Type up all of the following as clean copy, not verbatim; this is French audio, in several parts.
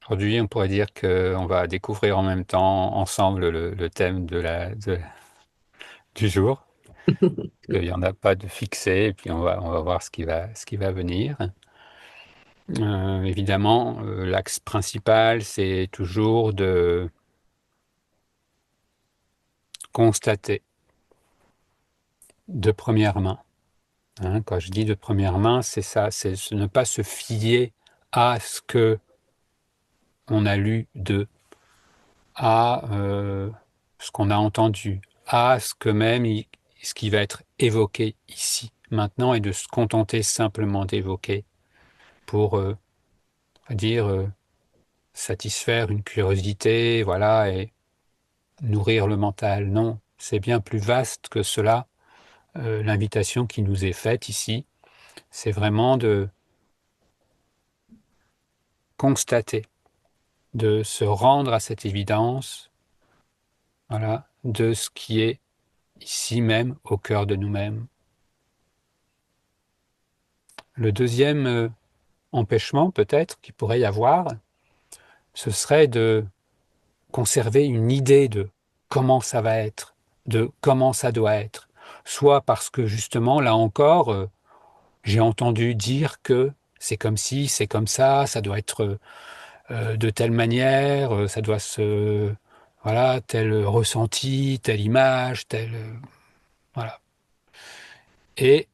Aujourd'hui, on pourrait dire qu'on va découvrir en même temps ensemble le thème du jour. Il n'y en a pas de fixé, et puis on va voir ce qui va venir. Évidemment, l'axe principal, c'est toujours de constater de première main, hein. Quand je dis de première main, c'est ça, c'est ne pas se fier à ce que on a lu à ce qu'on a entendu, à ce que même ce qui va être évoqué ici, maintenant, et de se contenter simplement d'évoquer pour dire satisfaire une curiosité, voilà, et nourrir le mental. Non, c'est bien plus vaste que cela. L'invitation qui nous est faite ici, c'est vraiment de constater, de se rendre à cette évidence, voilà, de ce qui est ici même au cœur de nous-mêmes. Le deuxième empêchement peut-être qu'il pourrait y avoir, ce serait de conserver une idée de comment ça va être, de comment ça doit être. Soit parce que justement, là encore, j'ai entendu dire que c'est comme ci, c'est comme ça doit être de telle manière, ça doit se... Voilà, tel ressenti, telle image, tel... voilà. Et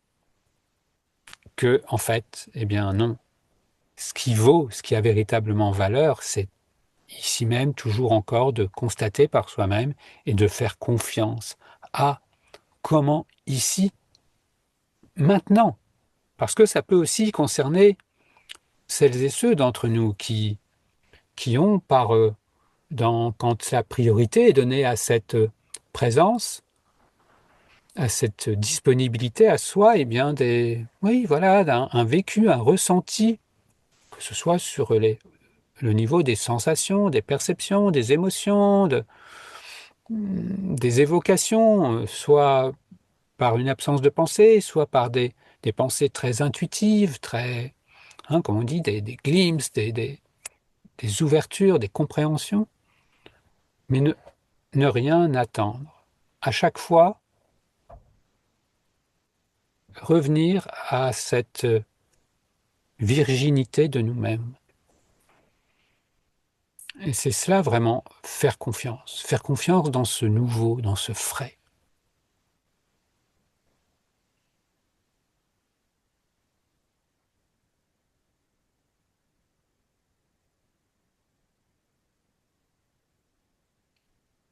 que, en fait, eh bien non. Ce qui vaut, ce qui a véritablement valeur, c'est ici même, toujours encore, de constater par soi-même et de faire confiance à comment ici, maintenant. Parce que ça peut aussi concerner celles et ceux d'entre nous qui ont, quand la priorité est donnée à cette présence, à cette disponibilité à soi, eh bien oui, voilà, un vécu, un ressenti, que ce soit sur le niveau des sensations, des perceptions, des émotions, des évocations, soit par une absence de pensée, soit par des pensées très intuitives, très, hein, comme on dit, des glimpses, des ouvertures, des compréhensions, mais ne rien attendre. À chaque fois, revenir à cette virginité de nous-mêmes. Et c'est cela vraiment, faire confiance dans ce nouveau, dans ce frais.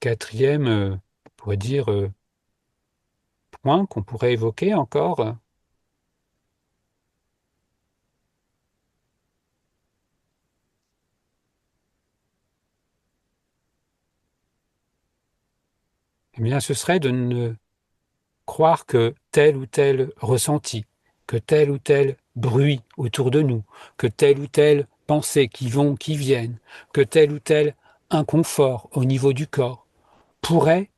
Quatrième, on pourrait dire, point qu'on pourrait évoquer encore, eh bien, ce serait de ne croire que tel ou tel ressenti, que tel ou tel bruit autour de nous, que telle ou telle pensée qui vont, qui viennent, que tel ou tel inconfort au niveau du corps pourrait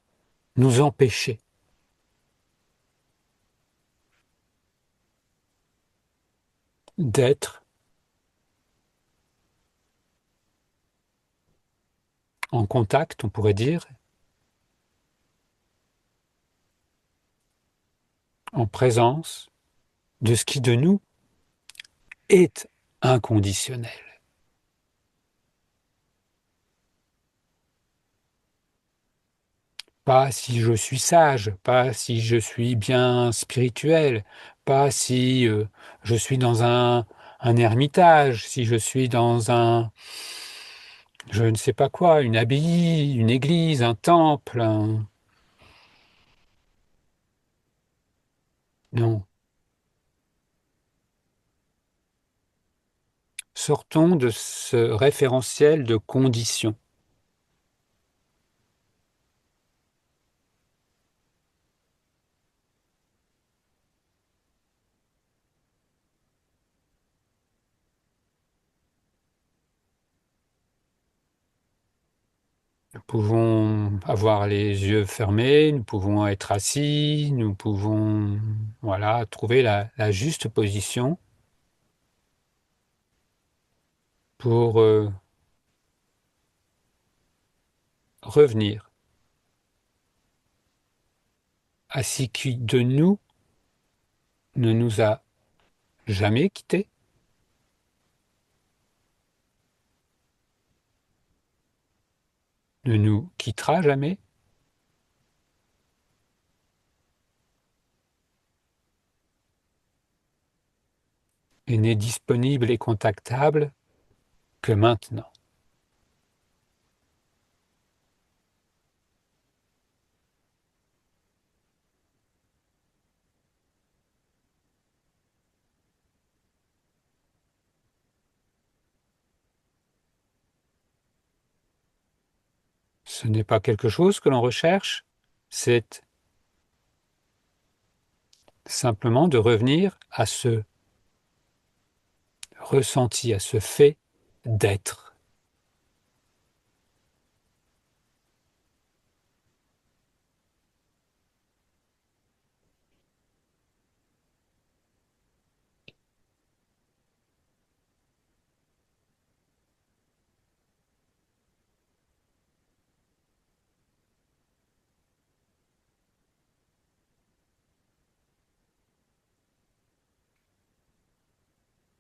nous empêcher d'être en contact, on pourrait dire, en présence de ce qui de nous est inconditionnel. Pas si je suis sage, pas si je suis bien spirituel, pas si je suis dans un ermitage, si je suis dans je ne sais pas quoi, une abbaye, une église, un temple. Non. Sortons de ce référentiel de conditions. Nous pouvons avoir les yeux fermés, nous pouvons être assis, nous pouvons, voilà, trouver la juste position pour revenir à ce qui de nous ne nous a jamais quittés, ne nous quittera jamais, et n'est disponible et contactable que maintenant. Ce n'est pas quelque chose que l'on recherche, c'est simplement de revenir à ce ressenti, à ce fait d'être.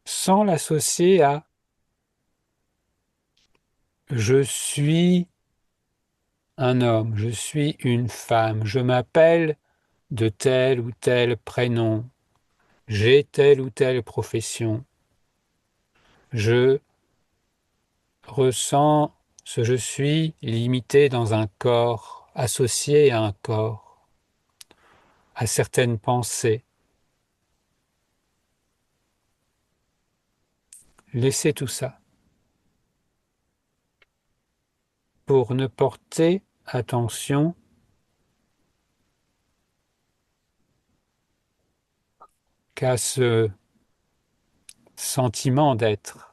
Sans l'associer à je suis un homme, je suis une femme, je m'appelle de tel ou tel prénom, j'ai telle ou telle profession, je ressens ce je suis limité dans un corps, associé à un corps, à certaines pensées. Laissez tout ça pour ne porter attention qu'à ce sentiment d'être.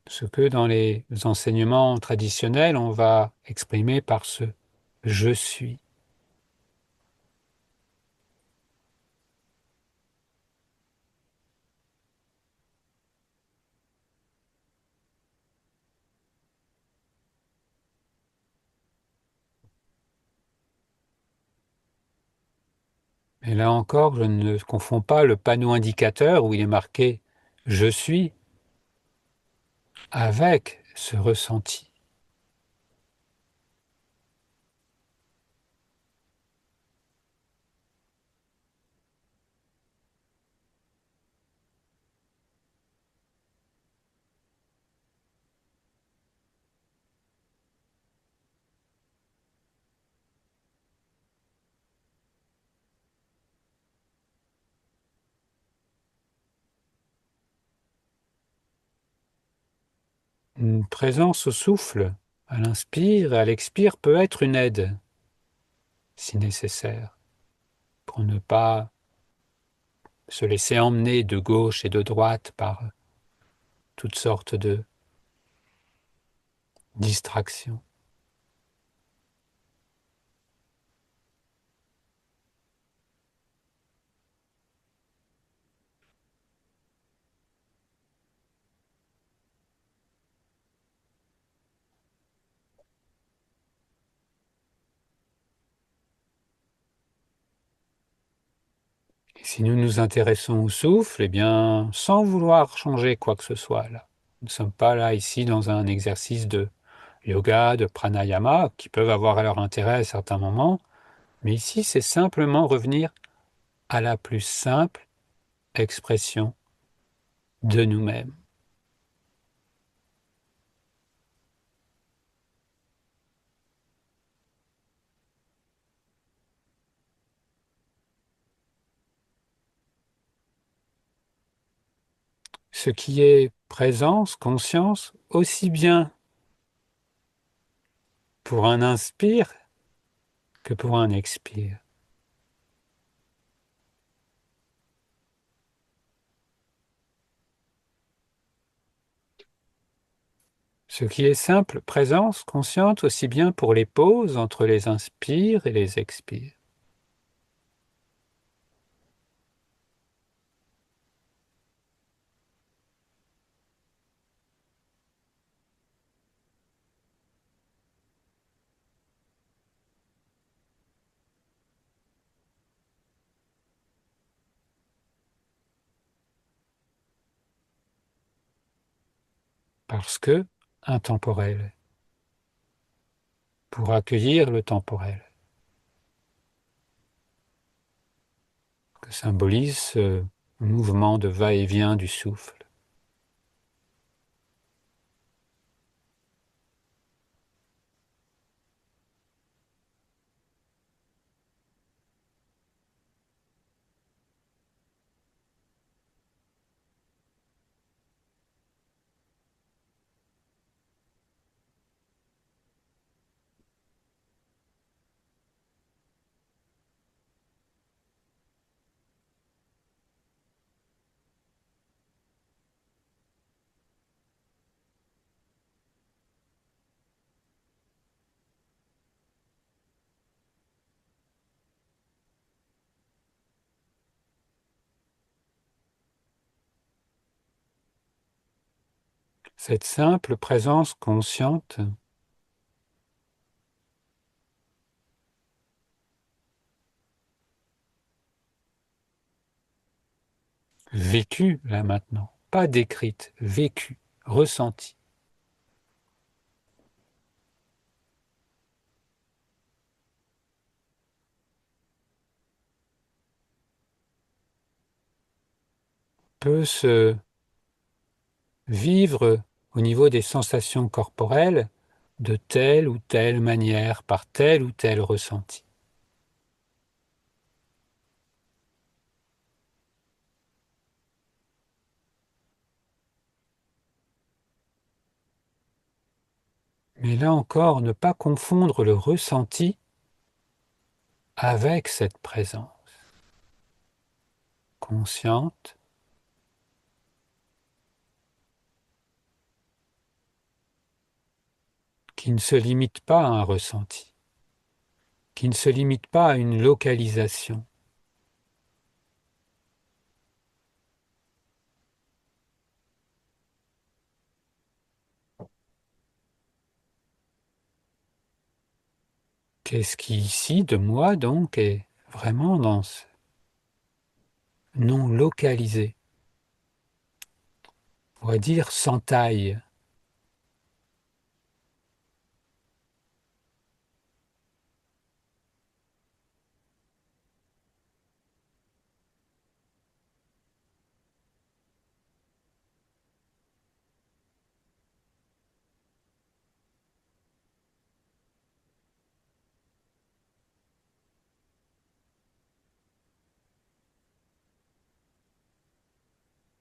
Ce que dans les enseignements traditionnels, on va exprimer par ce je suis. Et là encore, je ne confonds pas le panneau indicateur où il est marqué je suis avec ce ressenti. Une présence au souffle, à l'inspire et à l'expire peut être une aide, si nécessaire, pour ne pas se laisser emmener de gauche et de droite par toutes sortes de distractions. Et si nous nous intéressons au souffle, eh bien, sans vouloir changer quoi que ce soit là, nous ne sommes pas là ici dans un exercice de yoga, de pranayama, qui peuvent avoir leur intérêt à certains moments, mais ici c'est simplement revenir à la plus simple expression de nous-mêmes. Ce qui est présence, conscience, aussi bien pour un inspire que pour un expire. Ce qui est simple présence consciente aussi bien pour les pauses entre les inspires et les expires. Parce que intemporel, pour accueillir le temporel, que symbolise ce mouvement de va-et-vient du souffle. Cette simple présence consciente vécue là maintenant, pas décrite, vécue, ressentie, peut se vivre au niveau des sensations corporelles de telle ou telle manière, par tel ou tel ressenti. Mais là encore, ne pas confondre le ressenti avec cette présence consciente qui ne se limite pas à un ressenti, qui ne se limite pas à une localisation. Qu'est-ce qui ici de moi donc est vraiment dans ce non localisé, on va dire sans taille.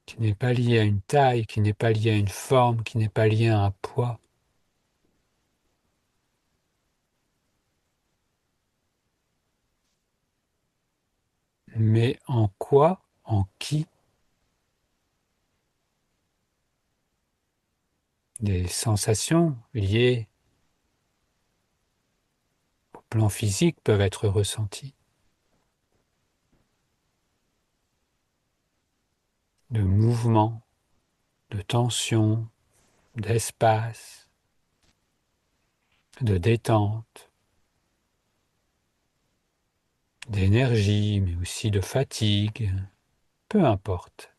Qui n'est pas lié à une taille, qui n'est pas lié à une forme, qui n'est pas lié à un poids. Mais en quoi, en qui, des sensations liées au plan physique peuvent être ressenties. De mouvement, de tension, d'espace, de détente, d'énergie, mais aussi de fatigue, peu importe.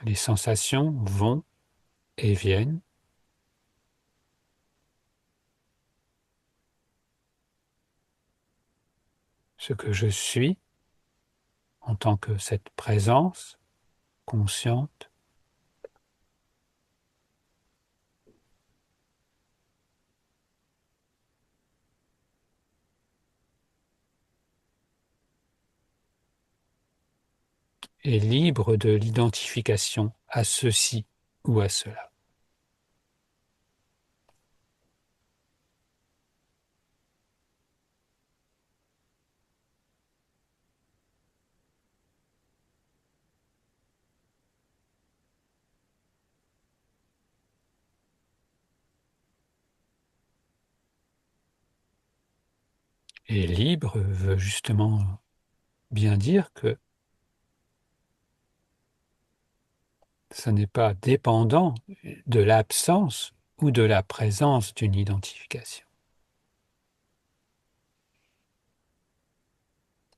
Les sensations vont et viennent. Ce que je suis en tant que cette présence consciente, est libre de l'identification à ceci ou à cela. Et libre veut justement bien dire que ça n'est pas dépendant de l'absence ou de la présence d'une identification.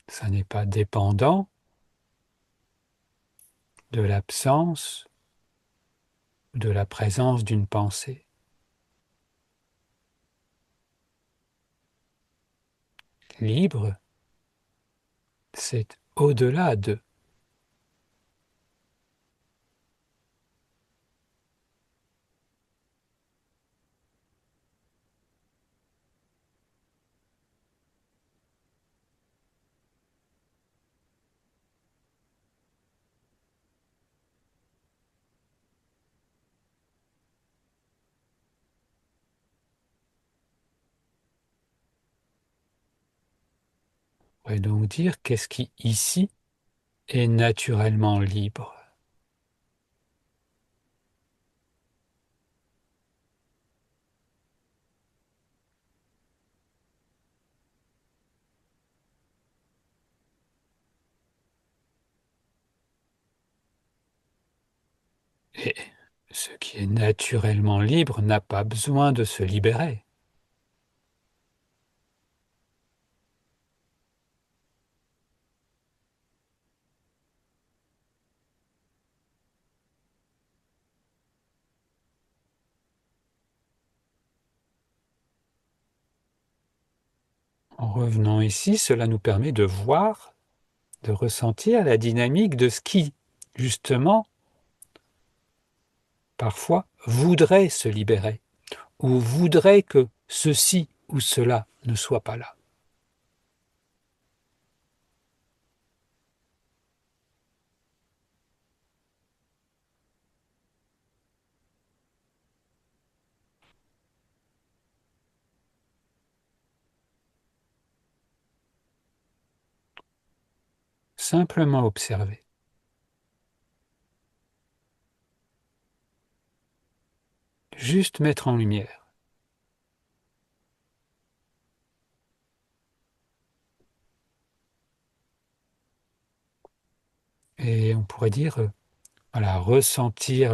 Ça n'est pas dépendant de l'absence ou de la présence d'une pensée. Libre, c'est au-delà de. On pourrait donc dire qu'est-ce qui ici est naturellement libre. Et ce qui est naturellement libre n'a pas besoin de se libérer. En revenant ici, cela nous permet de voir, de ressentir la dynamique de ce qui, justement, parfois, voudrait se libérer, ou voudrait que ceci ou cela ne soit pas là. Simplement observer. Juste mettre en lumière. Et on pourrait dire, voilà, ressentir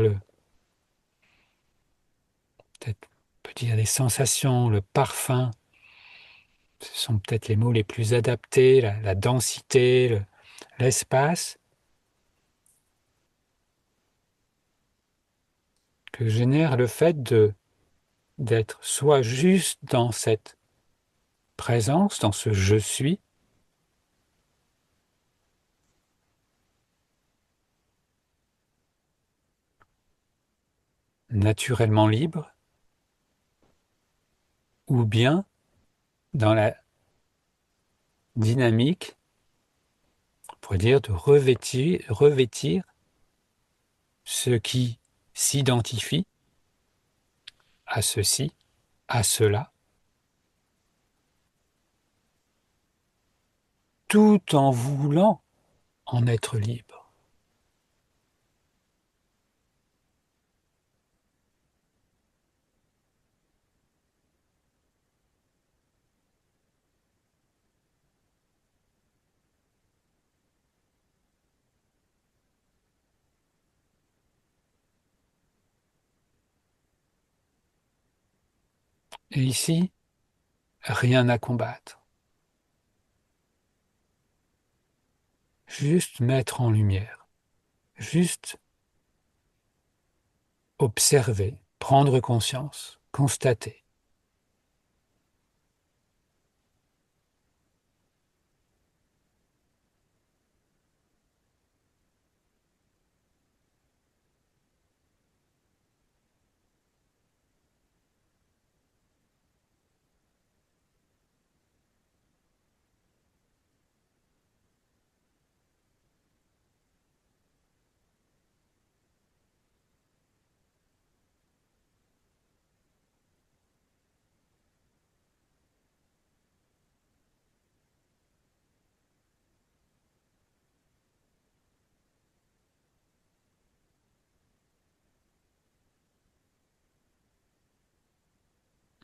peut-être on peut dire les sensations, le parfum, ce sont peut-être les mots les plus adaptés, la densité, l'espace que génère le fait d'être soit juste dans cette présence, dans ce je suis, naturellement libre, ou bien dans la dynamique, on pourrait dire, de revêtir ce qui s'identifie à ceci, à cela, tout en voulant en être libre. Et ici, rien à combattre. Juste mettre en lumière. Juste observer, prendre conscience, constater.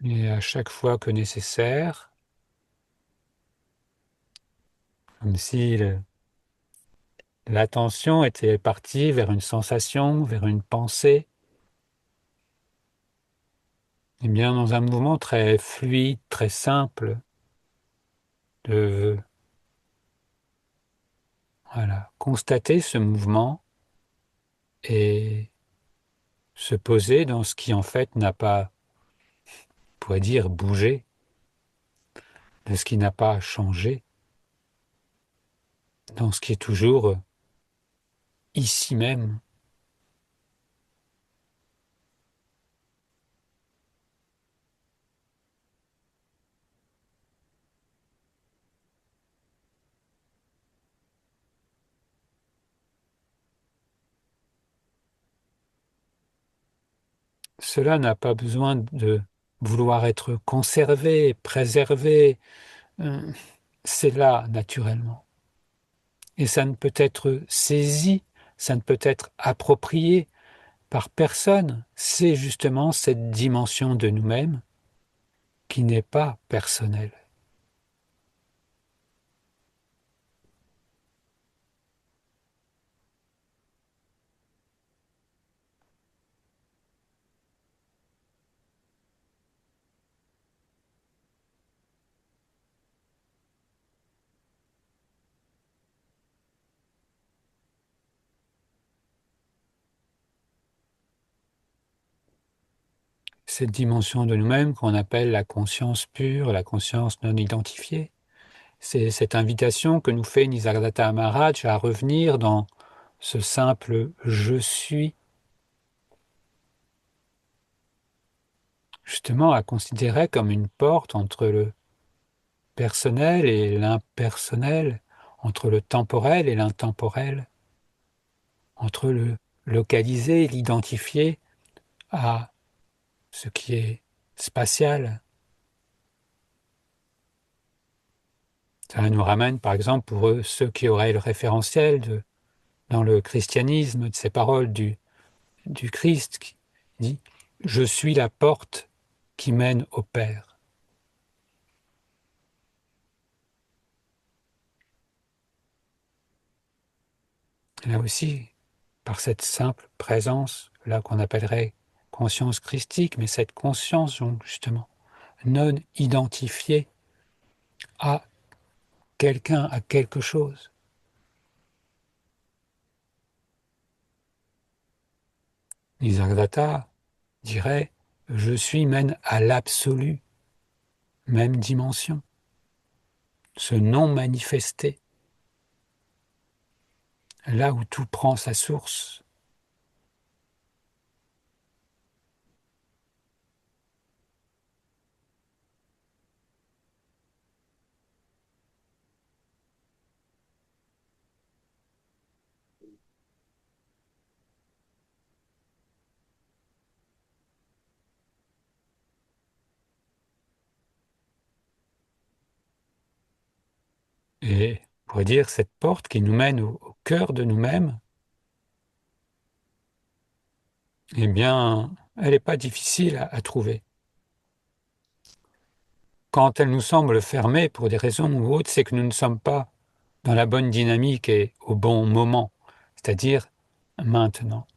Et à chaque fois que nécessaire, comme si l'attention était partie vers une sensation, vers une pensée, et bien dans un mouvement très fluide, très simple, de voilà, constater ce mouvement et se poser dans ce qui en fait n'a pas, on pourrait dire, bougé, de ce qui n'a pas changé, dans ce qui est toujours ici même. Cela n'a pas besoin de vouloir être conservé, préservé, c'est là naturellement. Et ça ne peut être saisi, ça ne peut être approprié par personne. C'est justement cette dimension de nous-mêmes qui n'est pas personnelle. Cette dimension de nous-mêmes qu'on appelle la conscience pure, la conscience non identifiée, c'est cette invitation que nous fait Nisargadatta Maharaj à revenir dans ce simple je suis, justement à considérer comme une porte entre le personnel et l'impersonnel, entre le temporel et l'intemporel, entre le localisé et l'identifié à ce qui est spatial. Ça nous ramène, par exemple, pour eux, ceux qui auraient le référentiel dans le christianisme de ces paroles du Christ qui dit « Je suis la porte qui mène au Père ». Là aussi, par cette simple présence, là qu'on appellerait conscience christique, mais cette conscience, donc, justement, non identifiée à quelqu'un, à quelque chose. Nisargadatta dirait « Je suis mène à l'absolu », même dimension, ce non manifesté, là où tout prend sa source. Et on pourrait dire cette porte qui nous mène au cœur de nous-mêmes, eh bien, elle n'est pas difficile à trouver. Quand elle nous semble fermée pour des raisons ou autres, c'est que nous ne sommes pas dans la bonne dynamique et au bon moment, c'est-à-dire maintenant.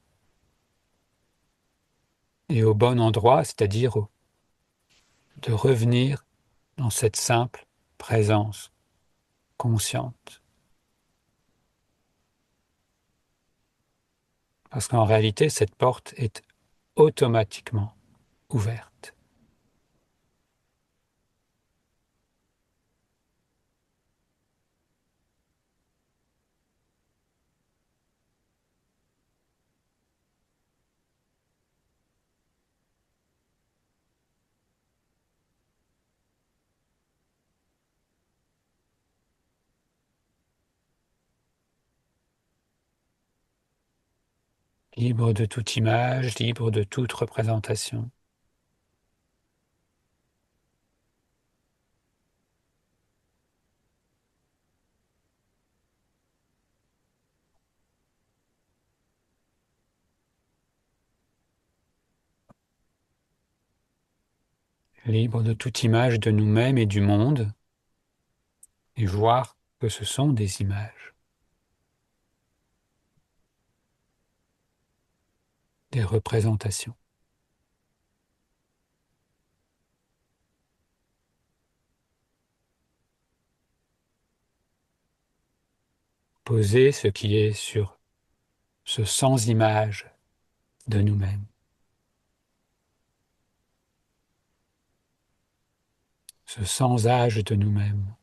Et au bon endroit, c'est-à-dire de revenir dans cette simple présence consciente. Parce qu'en réalité, cette porte est automatiquement ouverte. Libre de toute image, libre de toute représentation. Libre de toute image de nous-mêmes et du monde, et voir que ce sont des images, des représentations. Poser ce qui est sur ce sans-image de nous-mêmes, ce sans-âge de nous-mêmes.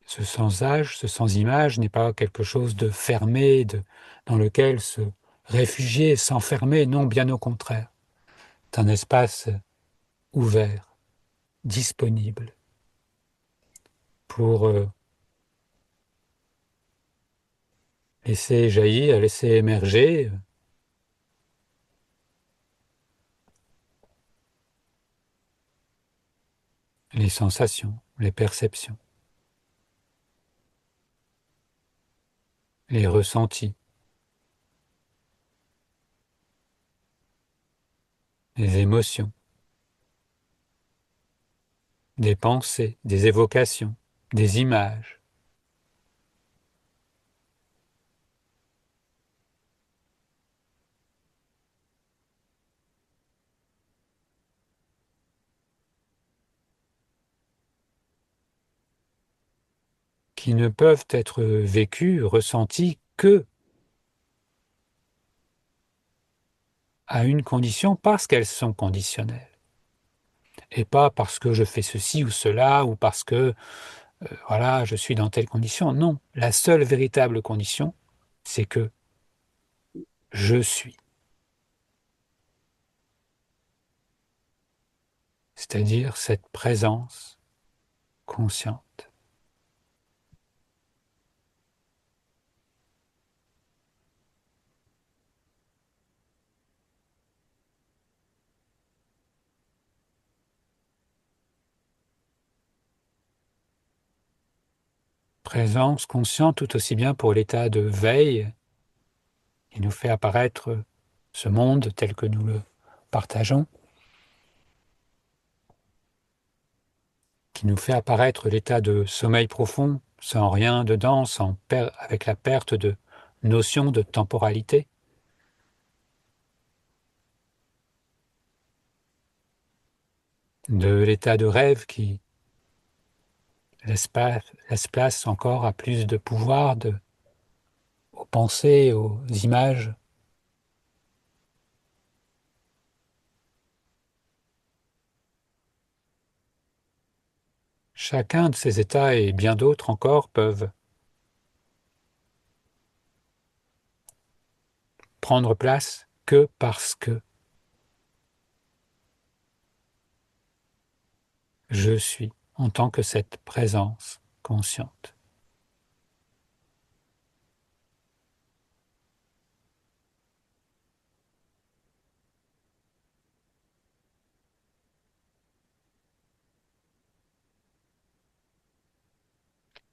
Ce sans-âge, ce sans-image n'est pas quelque chose de fermé, dans lequel se réfugier, s'enfermer, non, bien au contraire. C'est un espace ouvert, disponible pour laisser jaillir, laisser émerger les sensations, les perceptions, les ressentis, les émotions, des pensées, des évocations, des images. Qui ne peuvent être vécues, ressenties que à une condition parce qu'elles sont conditionnelles. Et pas parce que je fais ceci ou cela, ou parce que voilà, je suis dans telle condition. Non, la seule véritable condition, c'est que je suis. C'est-à-dire cette présence consciente. Présence consciente tout aussi bien pour l'état de veille qui nous fait apparaître ce monde tel que nous le partageons, qui nous fait apparaître l'état de sommeil profond, sans rien dedans, avec la perte de notion de temporalité, de l'état de rêve qui laisse place encore à plus de pouvoir aux pensées, aux images. Chacun de ces états et bien d'autres encore peuvent prendre place que parce que je suis en tant que cette présence consciente.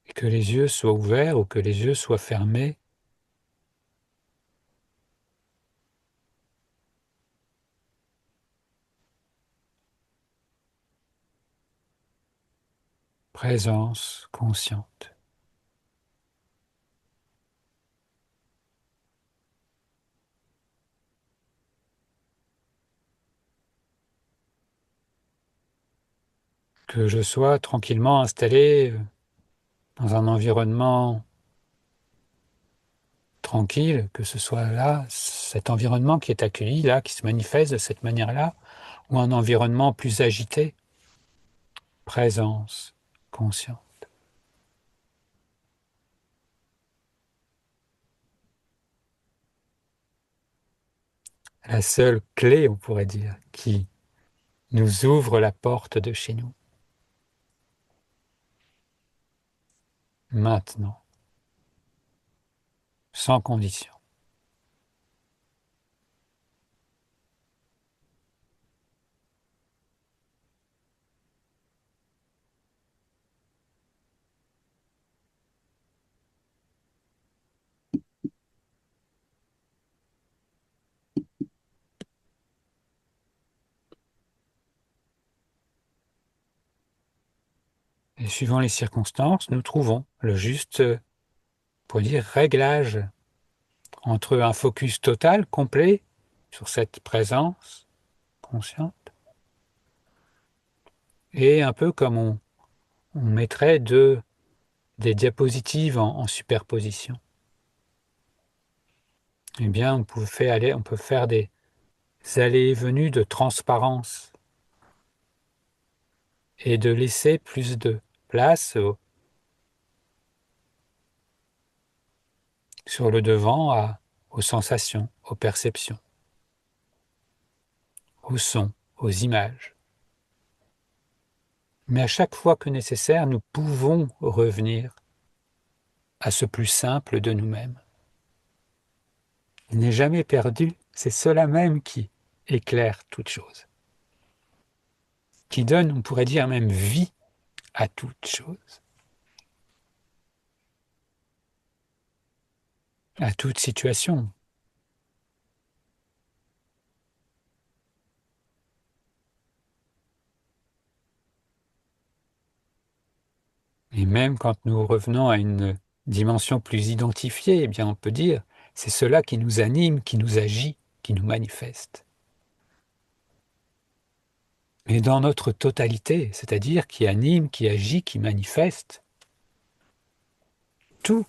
Et que les yeux soient ouverts ou que les yeux soient fermés, présence consciente. Que je sois tranquillement installé dans un environnement tranquille, que ce soit là, cet environnement qui est accueilli, là, qui se manifeste de cette manière-là, ou un environnement plus agité, présence consciente. la seule clé, on pourrait dire, qui nous ouvre la porte de chez nous. Maintenant, sans condition. Et suivant les circonstances, nous trouvons le juste, pour dire, réglage entre un focus total, complet, sur cette présence consciente, et un peu comme on mettrait des diapositives en superposition. Eh bien, on peut faire des allées et venues de transparence et de laisser plus de place sur le devant aux sensations, aux perceptions, aux sons, aux images. Mais à chaque fois que nécessaire, nous pouvons revenir à ce plus simple de nous-mêmes. Il n'est jamais perdu, c'est cela même qui éclaire toute chose, qui donne, on pourrait dire même vie à toute chose, à toute situation. Et même quand nous revenons à une dimension plus identifiée, eh bien on peut dire, c'est cela qui nous anime, qui nous agit, qui nous manifeste. Mais dans notre totalité, c'est-à-dire qui anime, qui agit, qui manifeste, tout.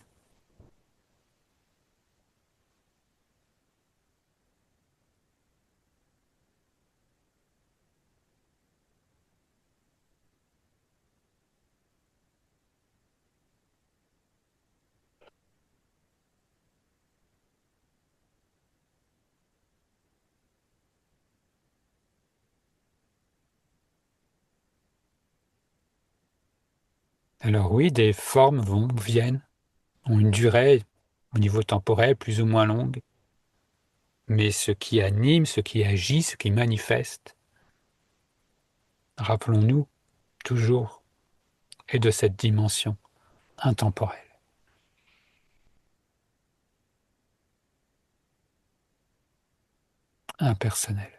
Alors oui, des formes viennent, ont une durée au niveau temporel plus ou moins longue, mais ce qui anime, ce qui agit, ce qui manifeste, rappelons-nous toujours, est de cette dimension intemporelle, impersonnelle.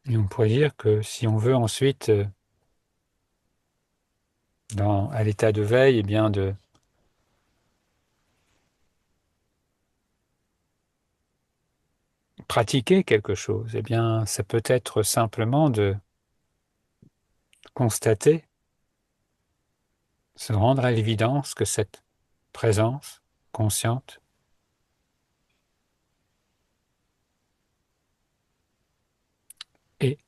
Et on pourrait dire que si on veut ensuite, à l'état de veille, eh bien de pratiquer quelque chose, eh bien ça peut être simplement de constater, se rendre à l'évidence que cette présence consciente est.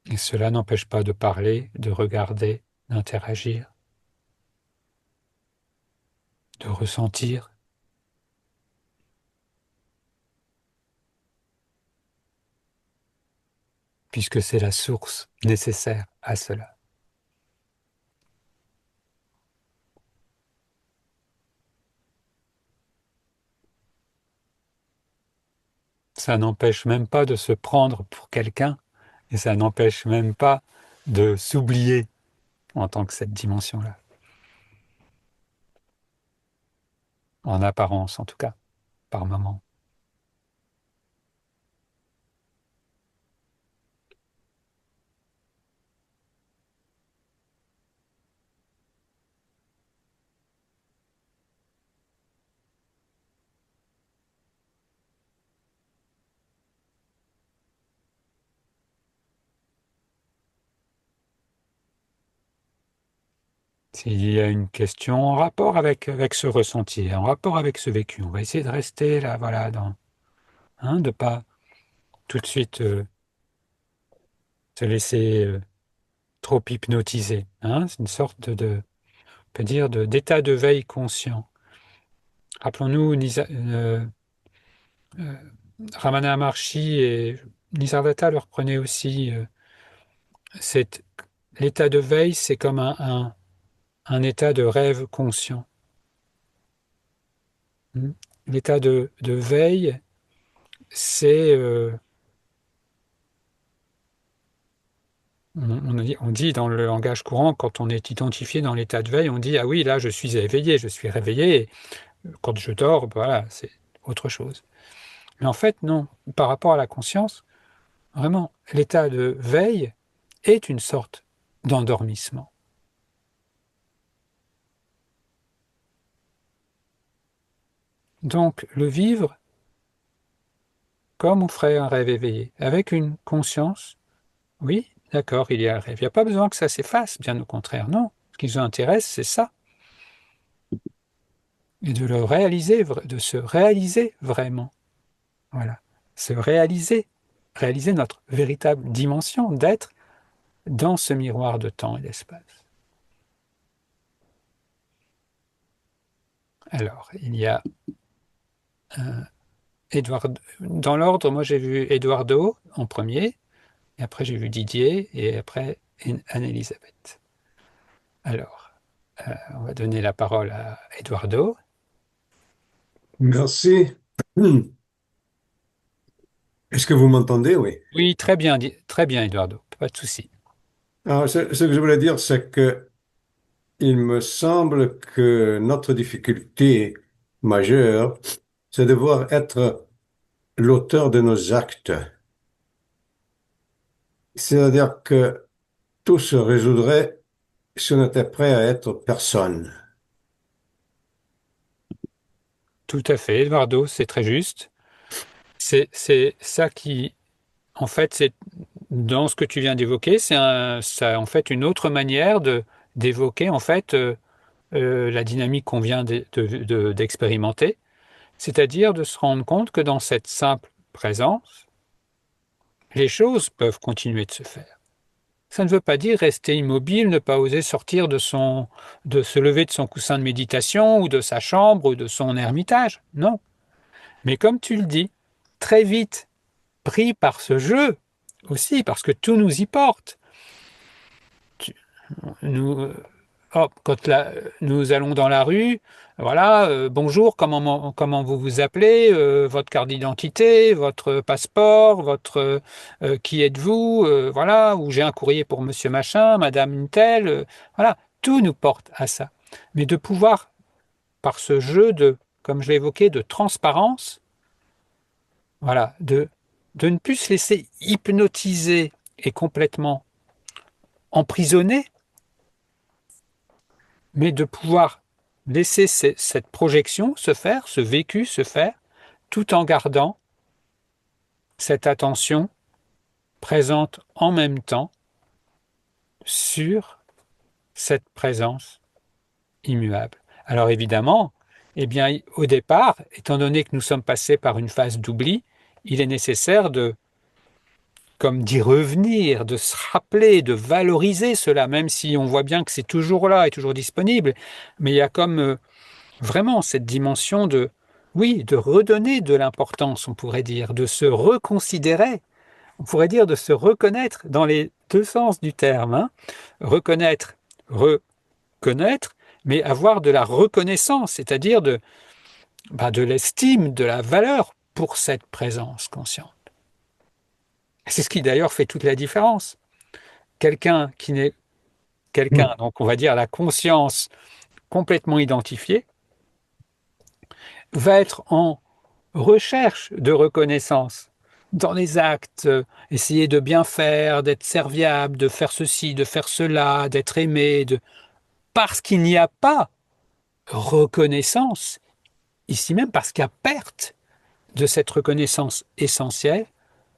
Et cela n'empêche pas de parler, de regarder, d'interagir. de ressentir, puisque c'est la source nécessaire à cela. Ça n'empêche même pas de se prendre pour quelqu'un, et ça n'empêche même pas de s'oublier en tant que cette dimension-là. En apparence, en tout cas, par moment. S'il y a une question en rapport avec ce ressenti, en rapport avec ce vécu, on va essayer de rester là, voilà, de pas tout de suite se laisser trop hypnotiser. C'est une sorte on peut dire, d'état de veille conscient. Rappelons-nous, euh, Ramana Maharshi et Nisargadatta le reprenaient aussi. L'état de veille, c'est comme un état de rêve conscient. L'état de veille, c'est, on dit dans le langage courant, quand on est identifié dans l'état de veille, on dit, ah oui, là, je suis éveillé, je suis réveillé. Et quand je dors, voilà, c'est autre chose. Mais en fait, non. Par rapport à la conscience, vraiment, l'état de veille est une sorte d'endormissement. Donc, le vivre comme on ferait un rêve éveillé, avec une conscience, oui, d'accord, il y a un rêve. Il n'y a pas besoin que ça s'efface, bien au contraire, non. Ce qui nous intéresse, c'est ça. Et de le réaliser, de se réaliser vraiment. Voilà. Se réaliser notre véritable dimension d'être dans ce miroir de temps et d'espace. Alors, il y a dans l'ordre, moi j'ai vu Eduardo en premier, et après j'ai vu Didier, et après Anne-Elisabeth. Alors, on va donner la parole à Eduardo. Merci. Est-ce que vous m'entendez? Oui. Oui, très bien, Eduardo, pas de souci. Alors, ce que je voulais dire, c'est que il me semble que notre difficulté majeure, c'est de devoir être l'auteur de nos actes. C'est-à-dire que tout se résoudrait si on était prêt à être personne. Tout à fait, Eduardo, c'est très juste. C'est ça qui, en fait, c'est dans ce que tu viens d'évoquer, ça en fait une autre manière d'évoquer en fait la dynamique qu'on vient d'expérimenter, c'est-à-dire de se rendre compte que dans cette simple présence, les choses peuvent continuer de se faire. Ça ne veut pas dire rester immobile, ne pas oser sortir de se lever de son coussin de méditation ou de sa chambre ou de son ermitage. Non. Mais comme tu le dis, très vite, pris par ce jeu aussi, parce que tout nous y porte. Nous, quand nous allons dans la rue, voilà, bonjour, comment vous vous appelez, votre carte d'identité, votre passeport, qui êtes-vous, voilà, ou j'ai un courrier pour monsieur machin, madame une telle, voilà, tout nous porte à ça. Mais de pouvoir, par ce jeu comme je l'ai évoqué, de transparence, voilà, de ne plus se laisser hypnotiser et complètement emprisonner, mais de pouvoir laisser cette projection se faire, ce vécu se faire, tout en gardant cette attention présente en même temps sur cette présence immuable. Alors évidemment, eh bien, au départ, étant donné que nous sommes passés par une phase d'oubli, il est nécessaire comme d'y revenir, de se rappeler, de valoriser cela, même si on voit bien que c'est toujours là et toujours disponible. Mais il y a comme vraiment cette dimension de, oui, de redonner de l'importance, on pourrait dire, de se reconsidérer, on pourrait dire de se reconnaître dans les deux sens du terme, hein. Reconnaître, reconnaître, mais avoir de la reconnaissance, c'est-à-dire de l'estime, de la valeur pour cette présence consciente. C'est ce qui d'ailleurs fait toute la différence. Quelqu'un qui n'est quelqu'un, Hmm. donc on va dire la conscience complètement identifiée, va être en recherche de reconnaissance dans les actes, essayer de bien faire, d'être serviable, de faire ceci, de faire cela, d'être aimé, parce qu'il n'y a pas reconnaissance, ici même parce qu'il y a perte de cette reconnaissance essentielle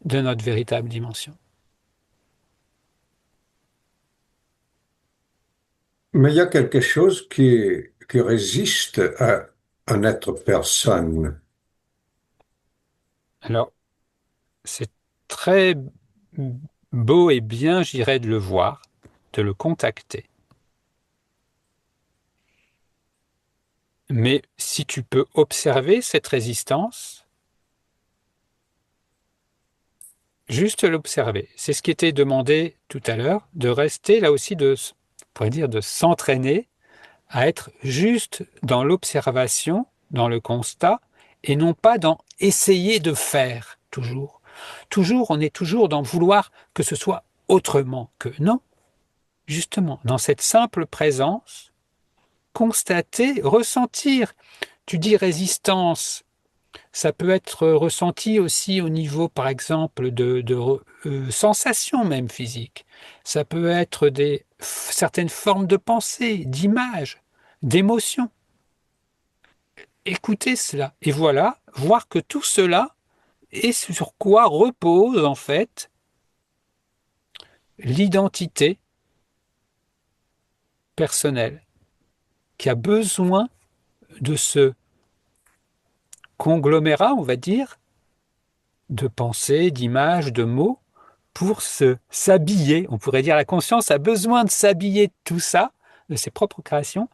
de notre véritable dimension. Mais il y a quelque chose qui résiste à notre personne. Alors, c'est très beau et bien, j'irais, de le voir, de le contacter. Mais si tu peux observer cette résistance, juste l'observer. C'est ce qui était demandé tout à l'heure, de rester là aussi, on pourrait dire, de s'entraîner à être juste dans l'observation, dans le constat, et non pas dans essayer de faire toujours. Toujours, on est toujours dans vouloir que ce soit autrement que non. Justement, dans cette simple présence, constater, ressentir. Tu dis résistance, ça peut être ressenti aussi au niveau, par exemple, de sensations même physiques. Ça peut être certaines formes de pensée, d'images, d'émotions. Écoutez cela. Et voilà, voir que tout cela est sur quoi repose en fait l'identité personnelle, qui a besoin de ce conglomérat, on va dire, de pensées, d'images, de mots, pour s'habiller. On pourrait dire la conscience a besoin de s'habiller de tout ça, de ses propres créations,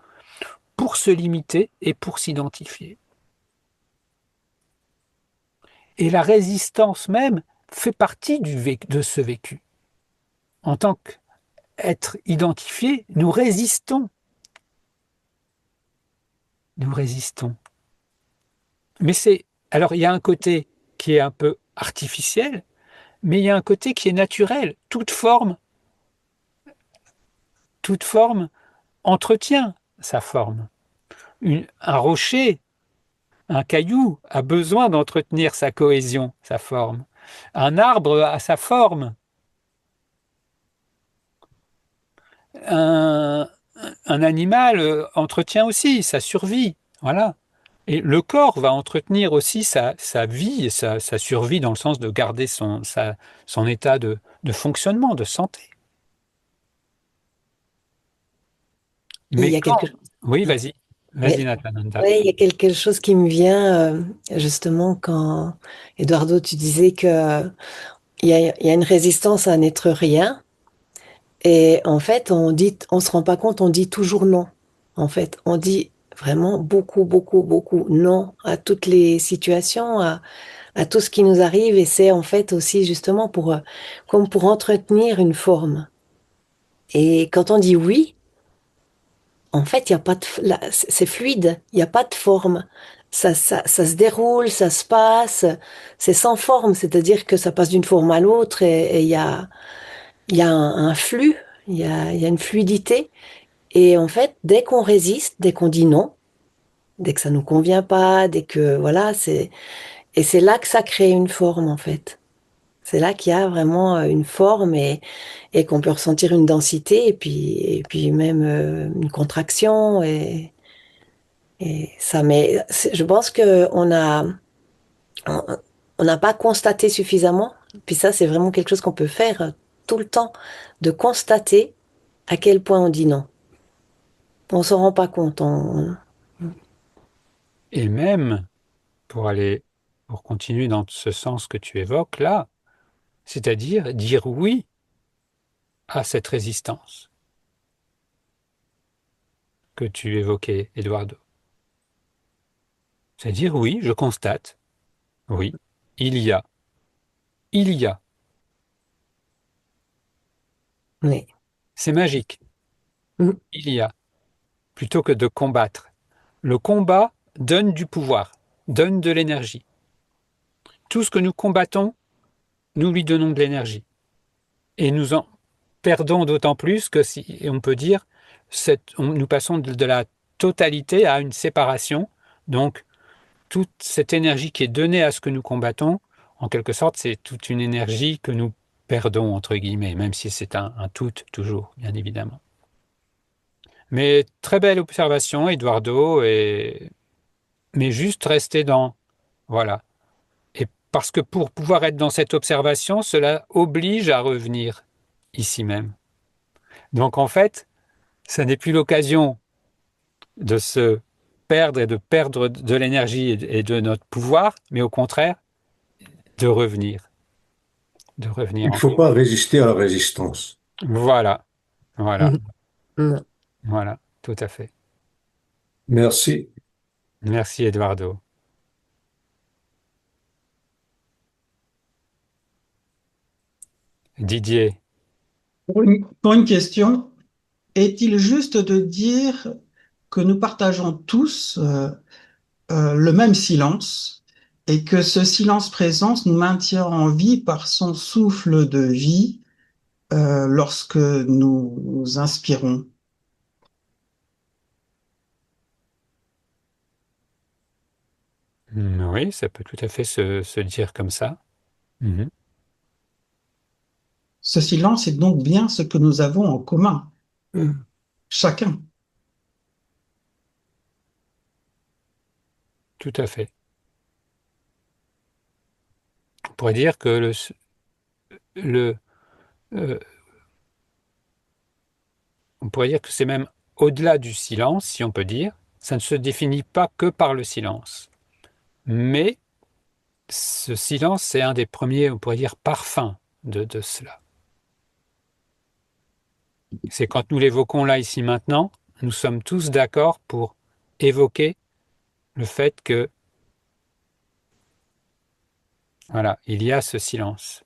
pour se limiter et pour s'identifier. Et la résistance même fait partie de ce vécu. En tant qu'être identifié, nous résistons. Nous résistons. Mais alors il y a un côté qui est un peu artificiel, mais il y a un côté qui est naturel. Toute forme entretient sa forme. Un rocher, un caillou a besoin d'entretenir sa cohésion, sa forme. Un arbre a sa forme. Un, un animal entretient aussi sa survie. Voilà. Et le corps va entretenir aussi sa vie, sa survie dans le sens de garder son état de fonctionnement, de santé. Et il Mais y a quand... quelque Oui, chose. vas-y. Vas-y, Ouais, Nathananda. ouais, il y a quelque chose qui me vient justement quand Eduardo, tu disais que il y a une résistance à n'être rien. Et en fait, on se rend pas compte, on dit toujours non. En fait, on dit vraiment beaucoup, beaucoup, beaucoup non à toutes les situations, à tout ce qui nous arrive. Et c'est en fait aussi justement comme pour entretenir une forme. Et quand on dit oui, en fait, il y a pas de, c'est fluide, il n'y a pas de forme. Ça se déroule, ça se passe, c'est sans forme, c'est-à-dire que ça passe d'une forme à l'autre et il y a un flux, il y a une fluidité. Et en fait, dès qu'on résiste, dès qu'on dit non, dès que ça nous convient pas, dès que, voilà, et c'est là que ça crée une forme, en fait. C'est là qu'il y a vraiment une forme et qu'on peut ressentir une densité et puis même une contraction et ça. Mais je pense que on on n'a pas constaté suffisamment. Puis ça, c'est vraiment quelque chose qu'on peut faire tout le temps, de constater à quel point on dit non. On s'en rend pas compte. Et même, pour continuer dans ce sens que tu évoques là, c'est-à-dire dire oui à cette résistance que tu évoquais, Eduardo. C'est-à-dire, oui, je constate, oui, il y a, il y a. Oui. C'est magique, Mm. il y a, plutôt que de combattre. Le combat donne du pouvoir, donne de l'énergie. Tout ce que nous combattons, nous lui donnons de l'énergie. Et nous en perdons d'autant plus que, si on peut dire, nous passons de la totalité à une séparation. Donc, toute cette énergie qui est donnée à ce que nous combattons, en quelque sorte, c'est toute une énergie que nous perdons, entre guillemets, même si c'est un tout toujours, bien évidemment. Mais très belle observation, Eduardo, mais juste rester dans... Voilà. Et parce que pour pouvoir être dans cette observation, cela oblige à revenir ici même. Donc en fait, ça n'est plus l'occasion de se perdre et de perdre de l'énergie et de notre pouvoir, mais au contraire, de revenir. De Il revenir ne en faut quelque pas résister à la résistance. sorte. Voilà, voilà, Mhm. Non. voilà, tout à fait. Merci. Merci Eduardo. Didier, Pour une question, est-il juste de dire que nous partageons tous le même silence et que ce silence-présence nous maintient en vie par son souffle de vie lorsque nous nous inspirons? oui, ça peut tout à fait se dire comme ça. Mhm. Ce silence est donc bien ce que nous avons en commun, Mm. chacun. Tout à fait. On pourrait dire que le, euh, on pourrait dire que c'est même au-delà du silence, si on peut dire. Ça ne se définit pas que par le silence. Mais ce silence, c'est un des premiers, on pourrait dire, parfums de cela. C'est quand nous l'évoquons là, ici, maintenant, nous sommes tous d'accord pour évoquer le fait que, voilà, il y a ce silence.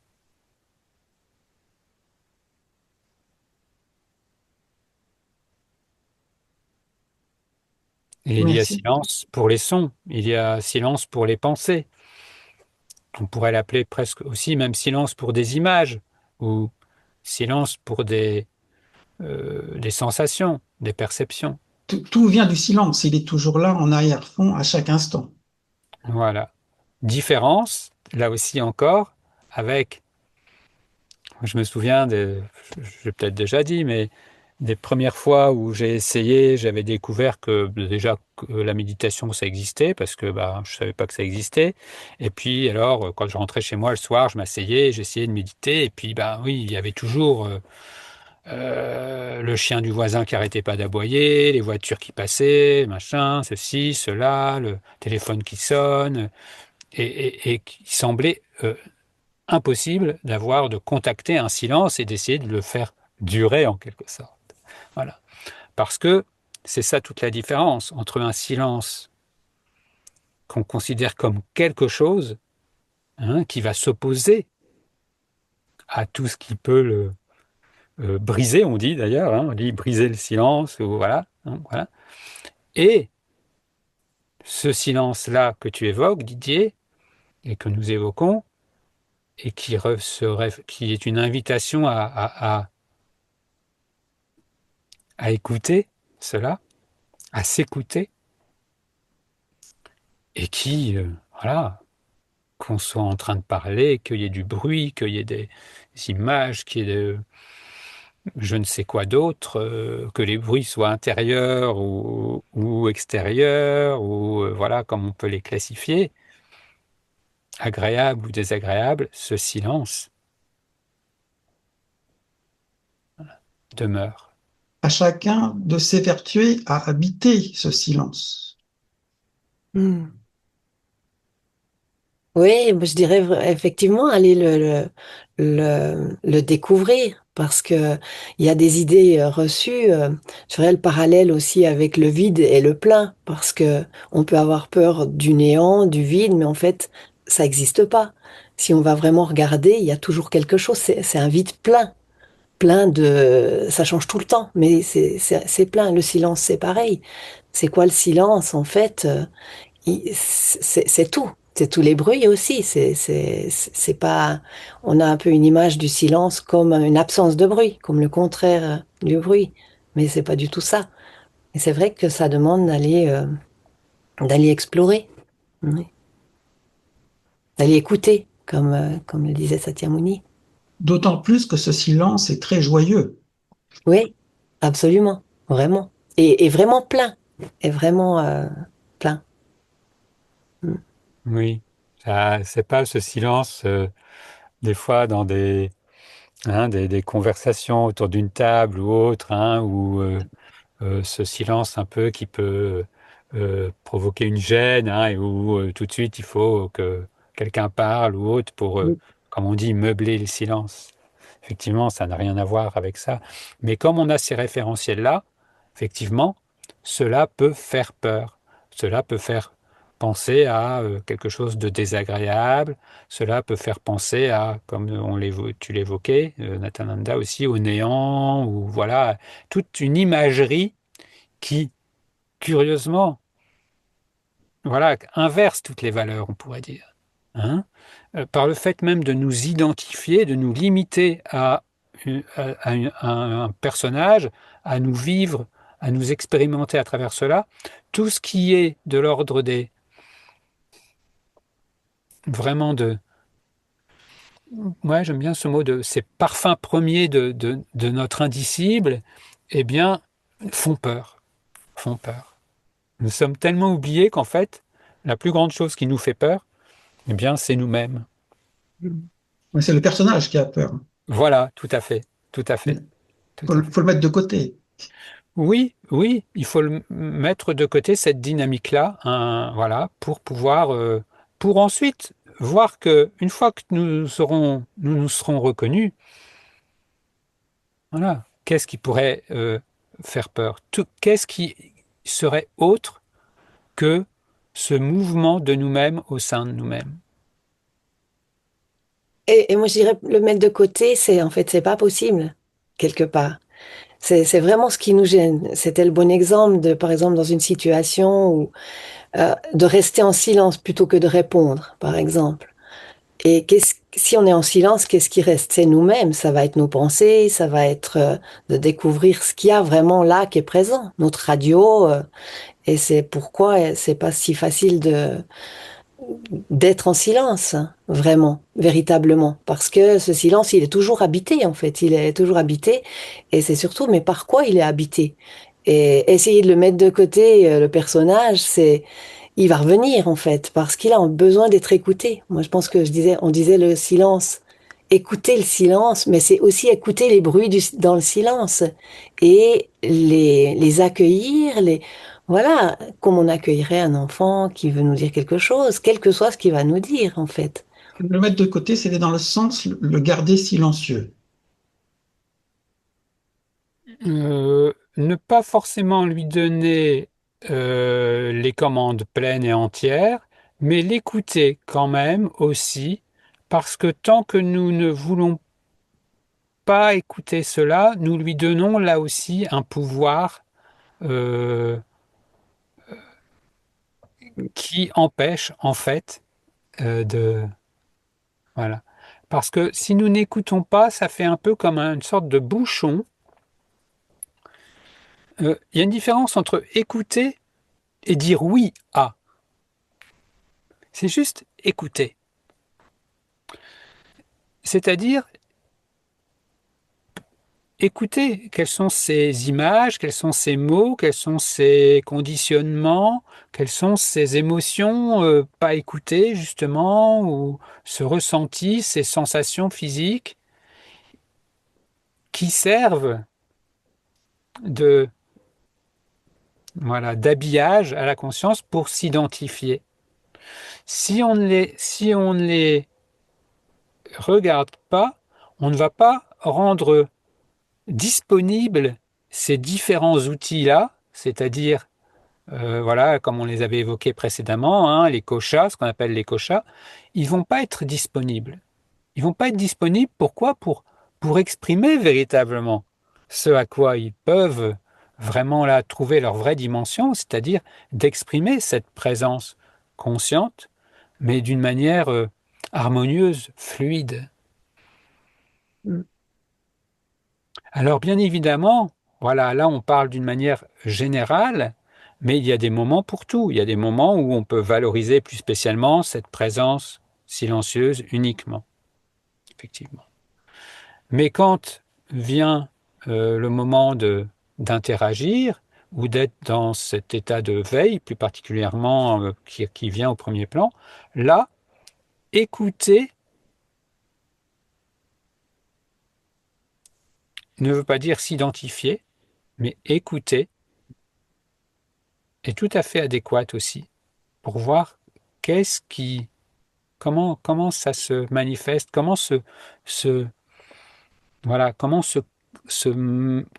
Et il y a Merci. silence pour les sons, il y a silence pour les pensées. On pourrait l'appeler presque aussi même silence pour des images ou silence pour des sensations, des perceptions. Tout vient du silence, il est toujours là en arrière-fond à chaque instant. Voilà. Différence, là aussi encore, avec, je me souviens, j'ai peut-être déjà dit, mais des premières fois où j'ai essayé, j'avais découvert que déjà que la méditation, ça existait, parce que bah, je ne savais pas que ça existait. Et puis alors, quand je rentrais chez moi le soir, je m'asseyais, j'essayais de méditer, et puis bah oui, il y avait toujours le chien du voisin qui arrêtait pas d'aboyer, les voitures qui passaient, machin, ceci, cela, le téléphone qui sonne, et qui semblait impossible de contacter un silence et d'essayer de le faire durer en quelque sorte. Voilà. Parce que c'est ça toute la différence entre un silence qu'on considère comme quelque chose, hein, qui va s'opposer à tout ce qui peut le briser, on dit d'ailleurs, hein, on dit briser le silence, ou voilà, hein, voilà. Et ce silence-là que tu évoques, Didier, et que nous évoquons, et qui est une invitation à écouter cela, à s'écouter, et qui, voilà, qu'on soit en train de parler, qu'il y ait du bruit, qu'il y ait des images, qu'il y ait je ne sais quoi d'autre, que les bruits soient intérieurs ou extérieurs, ou voilà, comme on peut les classifier, agréables ou désagréables, ce silence demeure. À chacun de s'évertuer à habiter ce silence. Mm. Oui, je dirais effectivement aller le découvrir parce que il y a des idées reçues. Je ferais le parallèle aussi avec le vide et le plein parce que on peut avoir peur du néant, du vide, mais en fait, ça n'existe pas. Si on va vraiment regarder, il y a toujours quelque chose. C'est un vide plein, plein de. Ça change tout le temps, mais c'est plein. Le silence, c'est pareil. C'est quoi le silence en fait? C'est tout. C'est tous les bruits aussi. C'est pas. On a un peu une image du silence comme une absence de bruit, comme le contraire du bruit. Mais c'est pas du tout ça. Et c'est vrai que ça demande d'aller explorer, oui. D'aller écouter, comme le disait Satyamuni. D'autant plus que ce silence est très joyeux. Oui, absolument, vraiment. Et vraiment plein. Et vraiment plein. Mm. Oui, ça, c'est pas ce silence, des fois dans des conversations autour d'une table ou autre, où ce silence un peu qui peut provoquer une gêne, et où tout de suite il faut que quelqu'un parle ou autre pour, comme on dit, meubler le silence. Effectivement, ça n'a rien à voir avec ça. Mais comme on a ces référentiels-là, effectivement, cela peut faire peur. Cela peut faire penser à quelque chose de désagréable. Cela peut faire penser à, comme tu l'évoquais, Nathananda aussi, au néant, ou voilà, toute une imagerie qui, curieusement, voilà, inverse toutes les valeurs, on pourrait dire. Hein. Par le fait même de nous identifier, de nous limiter à un personnage, à nous vivre, à nous expérimenter à travers cela, tout ce qui est de l'ordre des vraiment de, ouais, j'aime bien ce mot de ces parfums premiers de notre indicible, eh bien, font peur, font peur. Nous sommes tellement oubliés qu'en fait, la plus grande chose qui nous fait peur, eh bien, c'est nous-mêmes. Mais c'est le personnage qui a peur. Voilà, tout à fait, tout à fait, Il tout faut, à faut fait. le mettre de côté. Oui, oui, il faut mettre de côté cette dynamique-là, voilà, pour pouvoir, pour ensuite voir que une fois que nous serons reconnus, voilà, qu'est-ce qui pourrait faire peur? Qu'est-ce qui serait autre que ce mouvement de nous-mêmes au sein de nous-mêmes? Et moi, je dirais, le mettre de côté, en fait, c'est pas possible, quelque part. C'est vraiment ce qui nous gêne. C'était le bon exemple de, par exemple, dans une situation où, de rester en silence plutôt que de répondre, par exemple. Et si on est en silence, qu'est-ce qui reste? C'est nous-mêmes, ça va être nos pensées, ça va être de découvrir ce qu'il y a vraiment là qui est présent, notre radio. Et c'est pourquoi c'est pas si facile d'être en silence, hein, vraiment, véritablement. Parce que ce silence, il est toujours habité, en fait. Il est toujours habité. Et c'est surtout, mais par quoi il est habité? Et essayer de le mettre de côté, le personnage, il va revenir, en fait, parce qu'il a besoin d'être écouté. Moi, je pense que on disait le silence. Écouter le silence, mais c'est aussi écouter les bruits dans le silence et les accueillir, voilà, comme on accueillerait un enfant qui veut nous dire quelque chose, quel que soit ce qu'il va nous dire, en fait. Le mettre de côté, c'est dans le sens le garder silencieux. Ne pas forcément lui donner les commandes pleines et entières, mais l'écouter quand même aussi, parce que tant que nous ne voulons pas écouter cela, nous lui donnons là aussi un pouvoir euh, qui empêche en fait de... Voilà. Parce que si nous n'écoutons pas, ça fait un peu comme une sorte de bouchon. Il y a une différence entre écouter et dire oui à. C'est juste écouter. C'est-à-dire écouter quelles sont ces images, quels sont ces mots, quels sont ces conditionnements, quelles sont ces émotions pas écoutées justement, ou ce ressenti, ces sensations physiques qui servent de voilà d'habillage à la conscience pour s'identifier. Si on ne les regarde pas, on ne va pas rendre disponibles ces différents outils-là, c'est-à-dire, voilà, comme on les avait évoqués précédemment, hein, les kochas, ce qu'on appelle les kochas, ils vont pas être disponibles. Ils vont pas être disponibles, pourquoi? Pour exprimer véritablement ce à quoi ils peuvent vraiment là trouver leur vraie dimension, c'est-à-dire d'exprimer cette présence consciente, mais d'une manière harmonieuse, fluide. Mm. Alors bien évidemment, voilà, là on parle d'une manière générale, mais il y a des moments pour tout. Il y a des moments où on peut valoriser plus spécialement cette présence silencieuse uniquement, effectivement. Mais quand vient le moment d'interagir ou d'être dans cet état de veille, plus particulièrement qui vient au premier plan, là, écouter ne veut pas dire s'identifier, mais écouter est tout à fait adéquat aussi pour voir qu'est-ce qui, comment ça se manifeste, se voilà, comment se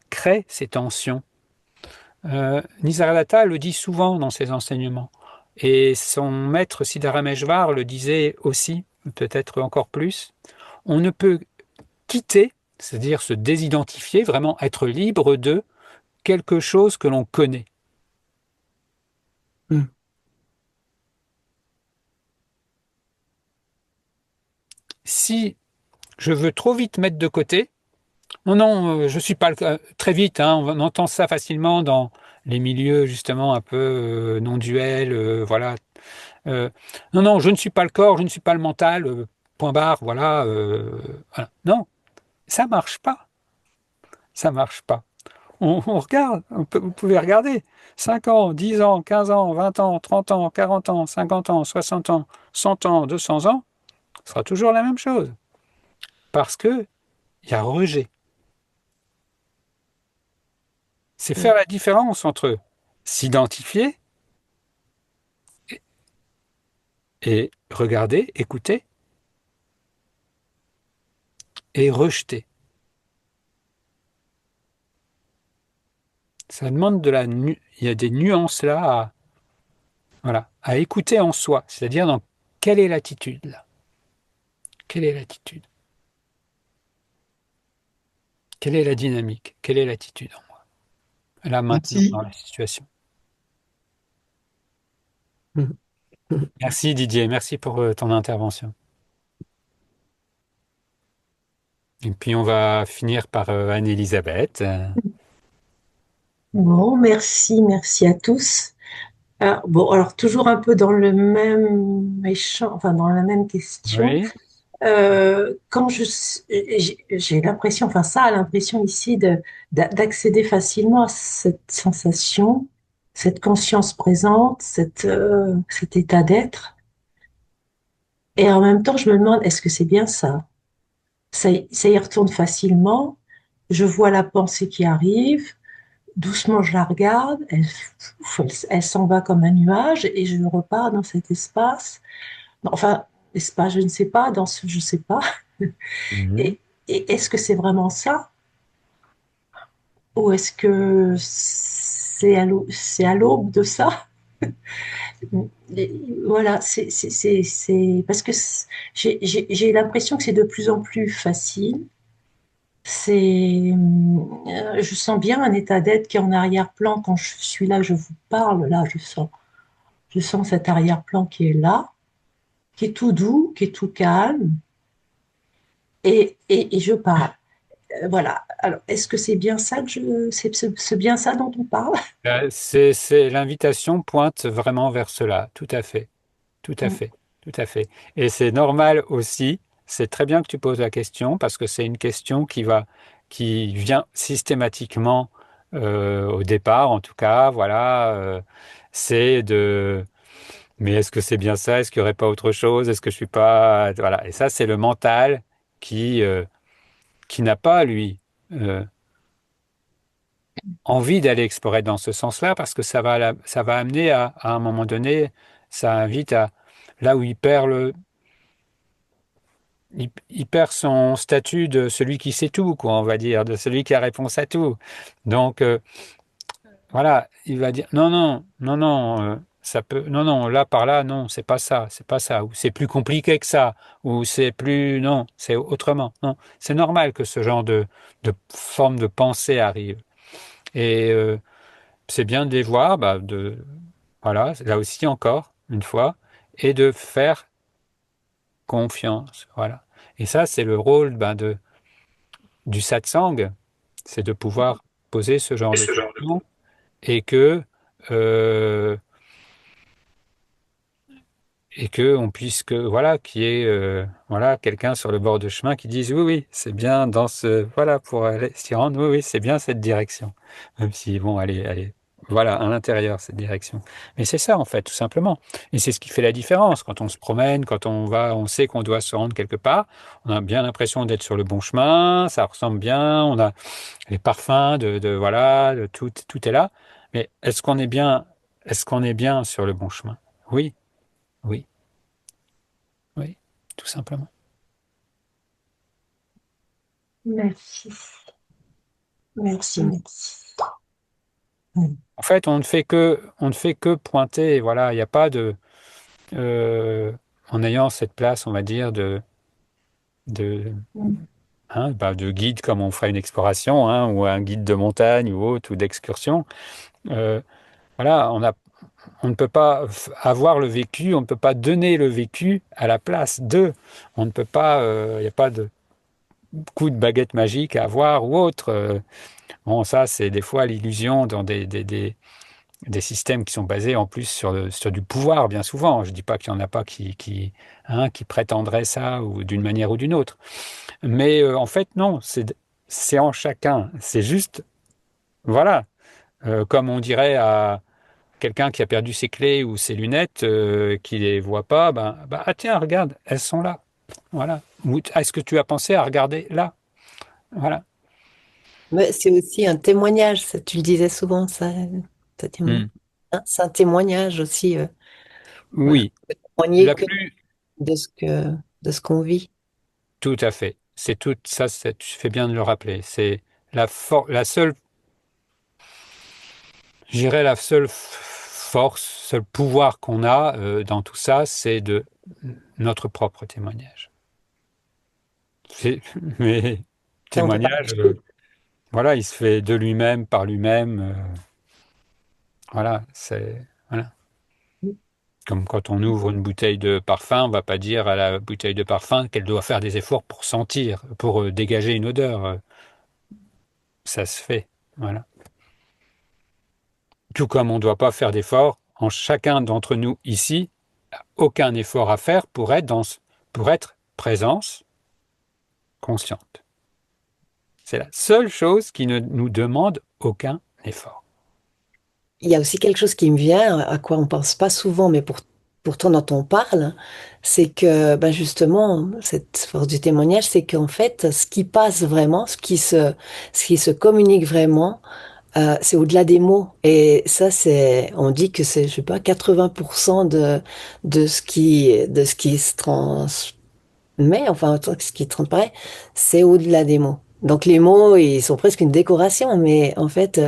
créent ces tensions. Nisargadatta le dit souvent dans ses enseignements. Et son maître Siddharameshvar le disait aussi, peut-être encore plus. On ne peut quitter, c'est-à-dire se désidentifier, vraiment être libre de quelque chose que l'on connaît. Mm. Si je veux trop vite mettre de côté, non, non, je suis pas très vite, hein, on entend ça facilement dans les milieux justement un peu non duels, voilà. Euh, non, non, je ne suis pas le corps, je ne suis pas le mental, point barre, voilà, voilà. Non, ça marche pas, ça marche pas. On regarde, vous pouvez regarder, 5 ans, 10 ans, 15 ans, 20 ans, 30 ans, 40 ans, 50 ans, 60 ans, 100 ans, 200 ans, ce sera toujours la même chose. Parce que il y a rejet. C'est faire la différence entre s'identifier et regarder, écouter et rejeter. Ça demande il y a des nuances là voilà, à écouter en soi, c'est-à-dire dans quelle est l'attitude là? Quelle est l'attitude? Quelle est la dynamique? Quelle est l'attitude en moi? Là maintenant, Merci. dans la situation. Mm. Mm. Merci Didier, merci pour ton intervention. Et puis on va finir par Anne-Elisabeth. Bon, merci à tous. Bon, alors toujours un peu dans le même échange, enfin dans la même question. Oui. Quand j'ai l'impression, enfin ça a l'impression ici d'accéder facilement à cette sensation, cette conscience présente, cet état d'être. Et en même temps, je me demande, est-ce que c'est bien ça? Ça y retourne facilement. Je vois la pensée qui arrive. Doucement, je la regarde, elle s'en va comme un nuage et je repars dans cet espace. Enfin, espace, je ne sais pas, dans ce je sais pas. Mhm. Et, et est-ce que c'est vraiment ça? Ou est-ce que c'est à l'aube de ça? Voilà, parce que j'ai l'impression que c'est de plus en plus facile. Je sens bien un état d'être qui est en arrière-plan quand je suis là, je vous parle, là, je sens cet arrière-plan qui est là, qui est tout doux, qui est tout calme, et je parle. Voilà. Alors, est-ce que c'est bien ça c'est bien ça dont on parle? L'invitation pointe vraiment vers cela, tout à fait. Tout à Mm. fait, tout à fait. Et c'est normal aussi, c'est très bien que tu poses la question parce que c'est une question qui vient systématiquement au départ, en tout cas, voilà, c'est de, mais est-ce que c'est bien ça? Est-ce qu'il n'y aurait pas autre chose? Est-ce que je suis pas, voilà. Et ça, c'est le mental qui, euh, qui n'a pas, lui, euh, envie d'aller explorer dans ce sens-là parce que ça va amener à un moment donné, ça invite là où il perd son statut de celui qui sait tout, quoi, on va dire, de celui qui a réponse à tout. Donc, voilà, il va dire non, non, non, non, ça peut, non, non, là par là, non, c'est pas ça, ou c'est plus compliqué que ça, ou c'est plus, non, c'est autrement. Non, c'est normal que ce genre de forme de pensée arrive. Et c'est bien de les voir, bah, voilà, là aussi encore, une fois, et de faire confiance. Voilà. Et ça, c'est le rôle ben, du satsang, c'est de pouvoir poser ce genre de questions et euh, que on puisse que voilà qu'il y ait voilà quelqu'un sur le bord de chemin qui dise oui oui c'est bien dans ce voilà pour aller s'y rendre oui oui c'est bien cette direction même si bon allez voilà à l'intérieur cette direction mais c'est ça en fait tout simplement et c'est ce qui fait la différence quand on se promène quand on va on sait qu'on doit se rendre quelque part on a bien l'impression d'être sur le bon chemin ça ressemble bien on a les parfums voilà tout est là mais est-ce qu'on est bien sur le bon chemin oui oui oui, tout simplement. Merci. Merci, merci. Mm. En fait, on ne fait que pointer. Voilà, il n'y a pas de, euh, en ayant cette place, on va dire, de, Mm. bah, de guide comme on ferait une exploration, hein, ou un guide de montagne ou autre, ou d'excursion. Euh, voilà, on ne peut pas avoir le vécu, on ne peut pas donner le vécu à la place d'eux. On ne peut pas, il n'y a pas de coup de baguette magique à avoir ou autre. Bon, ça, c'est des fois l'illusion dans des systèmes qui sont basés en plus sur du pouvoir, bien souvent. Je ne dis pas qu'il n'y en a pas qui prétendraient ça ou d'une manière ou d'une autre. Mais en fait, non, c'est en chacun. C'est juste, voilà, comme on dirait à quelqu'un qui a perdu ses clés ou ses lunettes, qui les voit pas, ah tiens, regarde, elles sont là. Voilà. Ou est-ce que tu as pensé à regarder là? Voilà. Mais c'est aussi un témoignage, ça, tu le disais souvent, ça Hmm. hein, c'est un témoignage aussi. Voilà, Oui, témoigner la que plus, de de ce qu'on vit. tout à fait. C'est tout ça, tu fais bien de le rappeler. C'est la seule, je dirais la seule force, seul pouvoir qu'on a dans tout ça, c'est de notre propre témoignage. Mais Ça, on peut pas témoignage, tricher. voilà, il se fait de lui-même, par lui-même. Voilà, voilà. Comme quand on ouvre une bouteille de parfum, on va pas dire à la bouteille de parfum qu'elle doit faire des efforts pour sentir, pour dégager une odeur. Ça se fait. Voilà. Tout comme on ne doit pas faire d'efforts, en chacun d'entre nous ici, aucun effort à faire pour être présence consciente. C'est la seule chose qui ne nous demande aucun effort. Il y a aussi quelque chose qui me vient, à quoi on pense pas souvent, mais pourtant dont on parle, c'est que ben justement, cette force du témoignage, c'est qu'en fait, ce qui passe vraiment, ce qui se communique vraiment, c'est au-delà des mots. Et ça, on dit que c'est, je sais pas, 80% de ce qui se transmet, enfin, ce qui transparaît, c'est au-delà des mots. Donc les mots, ils sont presque une décoration, mais en fait,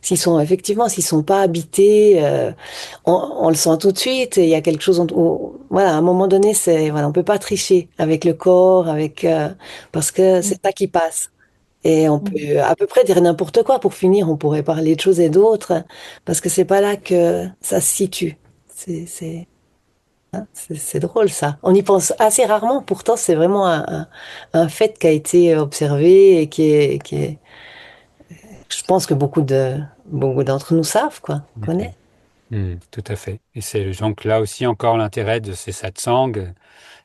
s'ils sont pas habités, on le sent tout de suite. Et il y a quelque chose, voilà, à un moment donné, voilà, on peut pas tricher avec le corps, parce que c'est ça qui passe. Et on Mm. peut à peu près dire n'importe quoi pour finir. On pourrait parler de choses et d'autres, parce que c'est pas là que ça se situe. C'est, c'est drôle ça. On y pense assez rarement, pourtant c'est vraiment un fait qui a été observé et je pense que beaucoup d'entre nous savent, quoi, Mhm. connaissent. Tout à fait. Et c'est donc là aussi encore l'intérêt de ces satsangs,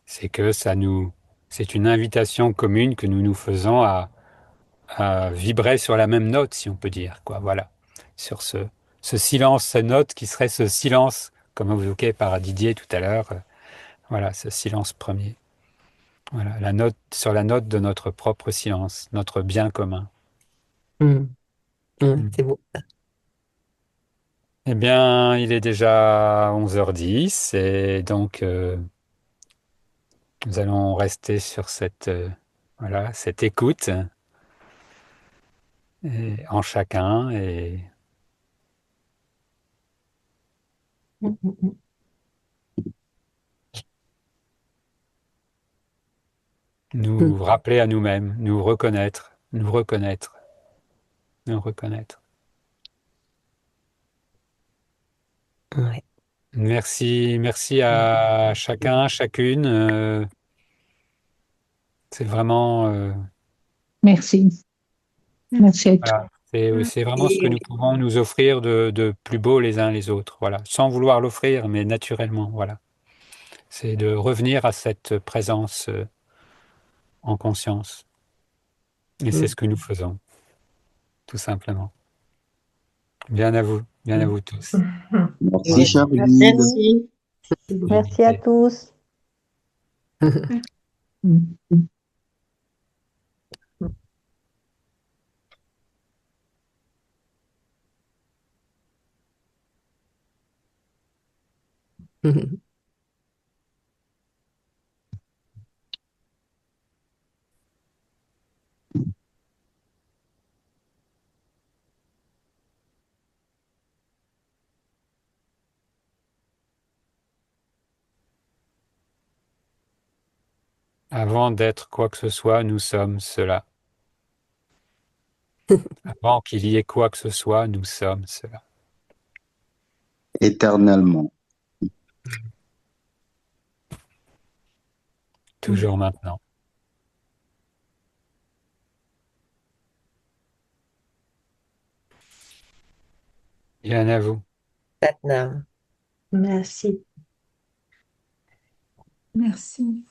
c'est que c'est une invitation commune que nous nous faisons à vibrer sur la même note, si on peut dire, quoi. Voilà. Sur ce silence, cette note qui serait ce silence, comme évoqué par Didier tout à l'heure. Voilà, ce silence premier. Voilà, sur la note de notre propre silence, notre bien commun. Mm. Mm, Mm. c'est beau. Eh bien, il est déjà 11h10 et donc nous allons rester sur voilà, cette écoute en chacun et Mm, mm, mm. nous rappeler à nous-mêmes, nous reconnaître, nous reconnaître, nous reconnaître. Ouais. Merci à chacun, chacune. C'est vraiment, Merci. Merci à tous. voilà, c'est vraiment ce que Et nous pouvons nous offrir de plus beau les uns les autres. Voilà, sans vouloir l'offrir, mais naturellement. Voilà, c'est de revenir à cette présence en conscience. Et c'est ce que nous faisons, tout simplement. Bien à vous tous. Merci, ouais. Charline. Merci. Merci à tous. Avant d'être quoi que ce soit, nous sommes cela. Avant qu'il y ait quoi que ce soit, nous sommes cela. Éternellement. Toujours maintenant. Bien à vous. Satnam. Merci. Merci.